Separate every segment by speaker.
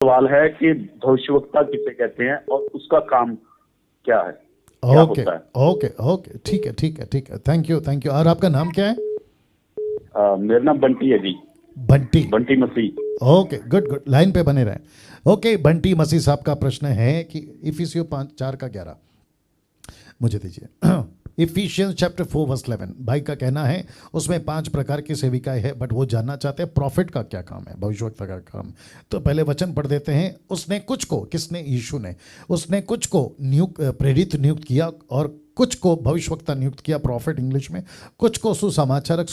Speaker 1: सवाल है कि भविष्यवक्ता किसे कहते हैं और उसका काम क्या है, क्या
Speaker 2: ओके
Speaker 1: होता है।
Speaker 2: ओके ओके, ठीक है ठीक है ठीक है, थैंक यू थैंक यू। और आपका नाम क्या है?
Speaker 1: मेरा नाम बंटी है जी।
Speaker 2: बंटी।
Speaker 1: बंटी मसीह।
Speaker 2: ओके गुड गुड, लाइन पे बने रहें। ओके बंटी मसीह साहब का प्रश्न है कि इफिसियों 5:4-11 मुझे दीजिए। इफिशियंस चैप्टर 4 वर्स 11, भाई का कहना है उसमें 5 प्रकार की सेविकाएं हैं, बट वो जानना चाहते हैं प्रॉफिट का क्या काम है, भविष्यवक्ता का काम। तो पहले वचन पढ़ देते हैं। उसने कुछ को, किसने? यीशु ने। उसने कुछ को प्रेरित नियुक्त किया, और कुछ को भविष्यवक्ता नियुक्त किया, प्रॉफिट इंग्लिश में। कुछ को सुसमाचार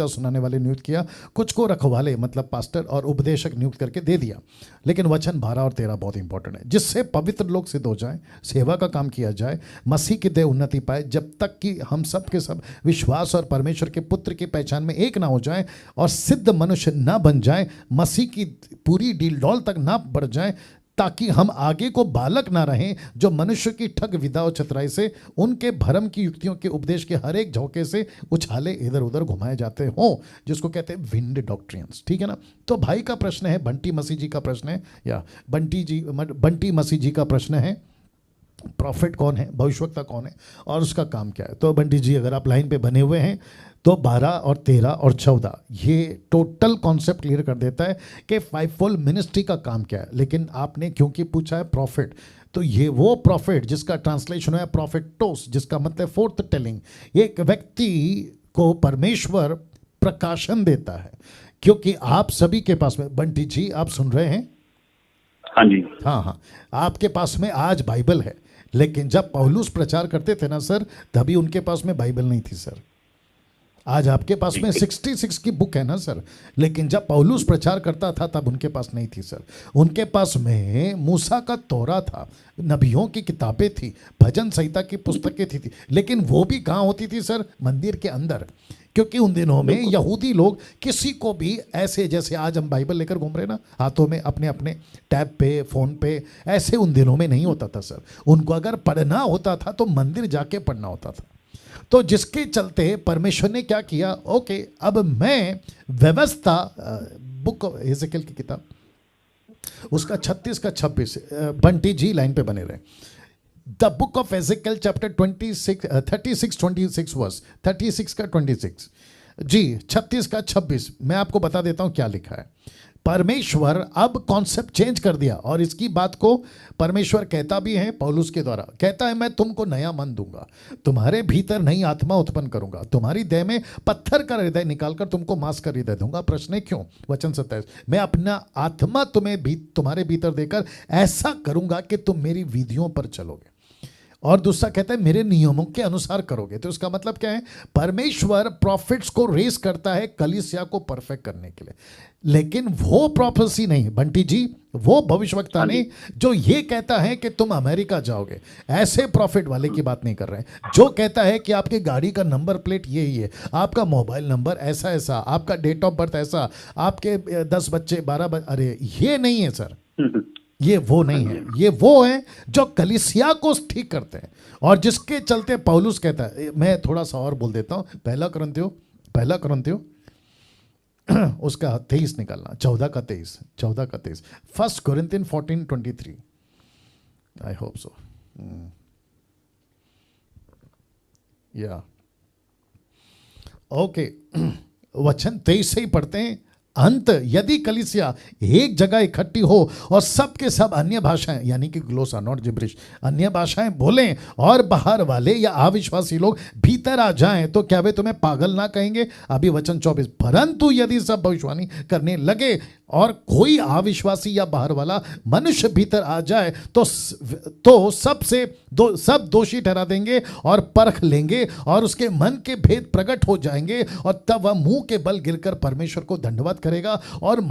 Speaker 2: सुनाने वाले नियुक्त किया। कुछ को रखवाले मतलब पास्टर और उपदेशक नियुक्त करके दे दिया। लेकिन वचन 12 और 13 बहुत इंपॉर्टेंट है। जिससे पवित्र लोग सिद्ध हो जाए, सेवा का काम किया जाए, मसीह की देह उन्नति पाए, जब तक कि हम सब के सब विश्वास और परमेश्वर के पुत्र की पहचान में एक ना हो जाए और सिद्ध मनुष्य ना बन जाए, मसीह की पूरी डील तक ना बढ़ जाए, ताकि हम आगे को बालक ना रहें जो मनुष्य की ठग विधा और चतुराई से, उनके भरम की युक्तियों के उपदेश के हर एक झोंके से उछाले इधर उधर घुमाए जाते हों, जिसको कहते हैं विंड डॉक्ट्रियंस। ठीक है ना? तो भाई का प्रश्न है, बंटी मसीह जी का प्रश्न है, या बंटी मसीह जी का प्रश्न है, प्रॉफिट कौन है, भविष्यवक्ता कौन है और उसका काम क्या है। तो बंटी जी अगर आप लाइन पे बने हुए हैं तो 12 और 13 और 14 ये टोटल कॉन्सेप्ट क्लियर कर देता है कि फाइवफोल्ड मिनिस्ट्री का काम क्या है। लेकिन आपने क्योंकि पूछा है प्रॉफिट, तो ये वो प्रॉफिट जिसका ट्रांसलेशन है प्रॉफिटोस, जिसका मतलब फोर्थ टेलिंग। एक व्यक्ति को परमेश्वर प्रकाशन देता है, क्योंकि आप सभी के पास में, बंटी जी आप सुन रहे हैं?
Speaker 1: हाँ जी।
Speaker 2: हाँ हाँ, आपके पास में आज बाइबल है, लेकिन जब पौलुस प्रचार करते थे ना सर, तभी उनके पास में बाइबल नहीं थी सर। आज आपके पास में 66 की बुक है ना सर, लेकिन जब पौलुस प्रचार करता था तब उनके पास नहीं थी सर। उनके पास में मूसा का तौरा था, नबियों की किताबें थी, भजन संहिता की पुस्तकें थी, लेकिन वो भी कहाँ होती थी सर? मंदिर के अंदर। क्योंकि उन दिनों में यहूदी लोग किसी को भी ऐसे, जैसे आज हम बाइबल लेकर घूम रहे ना हाथों में अपने अपने टैब पे, फोन पे, ऐसे उन दिनों में नहीं होता था सर। उनको अगर पढ़ना होता था तो मंदिर जाके पढ़ना होता था। तो जिसके चलते परमेश्वर ने क्या किया, ओके अब मैं व्यवस्था, बुक ऑफ एजेकिएल की किताब उसका 36 का 26, बंटी जी लाइन पे बने रहे। The book of Ezekiel chapter 36 verse 36 का 26 जी, 36 का 26 मैं आपको बता देता हूं क्या लिखा है। परमेश्वर अब कॉन्सेप्ट चेंज कर दिया, और इसकी बात को परमेश्वर कहता भी है पौलुस के द्वारा। कहता है मैं तुमको नया मन दूंगा, तुम्हारे भीतर नई आत्मा उत्पन्न करूंगा, तुम्हारी देह में पत्थर का हृदय निकालकर तुमको मांस का हृदय दूंगा। प्रश्न है क्यों? वचन 27, मैं अपना आत्मा तुम्हारे भीतर देकर ऐसा करूंगा कि तुम मेरी विधियों पर चलोगे। और दूसरा कहता है मेरे नियमों के अनुसार करोगे। तो इसका मतलब क्या है? परमेश्वर प्रॉफिट्स को रेस करता है कलीसिया को परफेक्ट करने के लिए, लेकिन वो प्रोफेसी नहीं बंटी जी, वो भविष्यवक्ता नहीं जो ये कहता है कि तुम अमेरिका जाओगे। ऐसे प्रॉफिट वाले की बात नहीं कर रहे हैं जो कहता है कि आपकी गाड़ी का नंबर प्लेट ये ही है, आपका मोबाइल नंबर ऐसा ऐसा, आपका डेट ऑफ बर्थ ऐसा, आपके 10 बच्चे 12 बच्चे। अरे ये नहीं है सर, ये वो नहीं है। ये वो है जो कलीसिया को ठीक करते हैं, और जिसके चलते पौलुस कहता है, मैं थोड़ा सा और बोल देता हूं, पहला कुरिन्थियों उसका 23 निकालना, 14 का 23 1 कोरिन्थियन 14:23, आई होप सो, या ओके। वचन 23 से ही पढ़ते हैं। अंत यदि कलीसिया एक जगह इकट्ठी हो और सब के सब अन्य भाषाएं, यानी कि ग्लोसा नॉट जिब्रिश, अन्य भाषाएं बोलें, और बाहर वाले या अविश्वासी लोग भीतर आ जाएं, तो क्या वे तुम्हें पागल ना कहेंगे? अभी वचन 24, परंतु यदि सब भविष्यवाणी करने लगे और कोई अविश्वासी या बाहर वाला मनुष्य भीतर आ जाए, तो सब दोषी ठहरा देंगे और परख लेंगे, और उसके मन के भेद प्रकट हो जाएंगे, और तब वह मुंह के बल गिरकर परमेश्वर को धन्यवाद करेगा और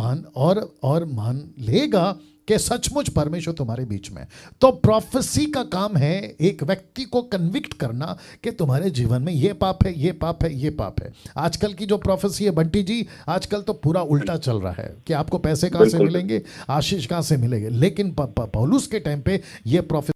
Speaker 2: मान लेगा कि सचमुच परमेश्वर तुम्हारे बीच में। तो प्रोफेसी का काम है एक व्यक्ति को कन्विक्ट करना कि तुम्हारे जीवन में ये पाप है, ये पाप है, ये पाप है। आजकल की जो प्रोफेसी है बंटी जी, आजकल तो पूरा उल्टा चल रहा है कि आपको पैसे कहां से मिलेंगे, आशीष कहां से मिलेंगे। लेकिन पौलुस के टाइम पे ये प्रोफेसी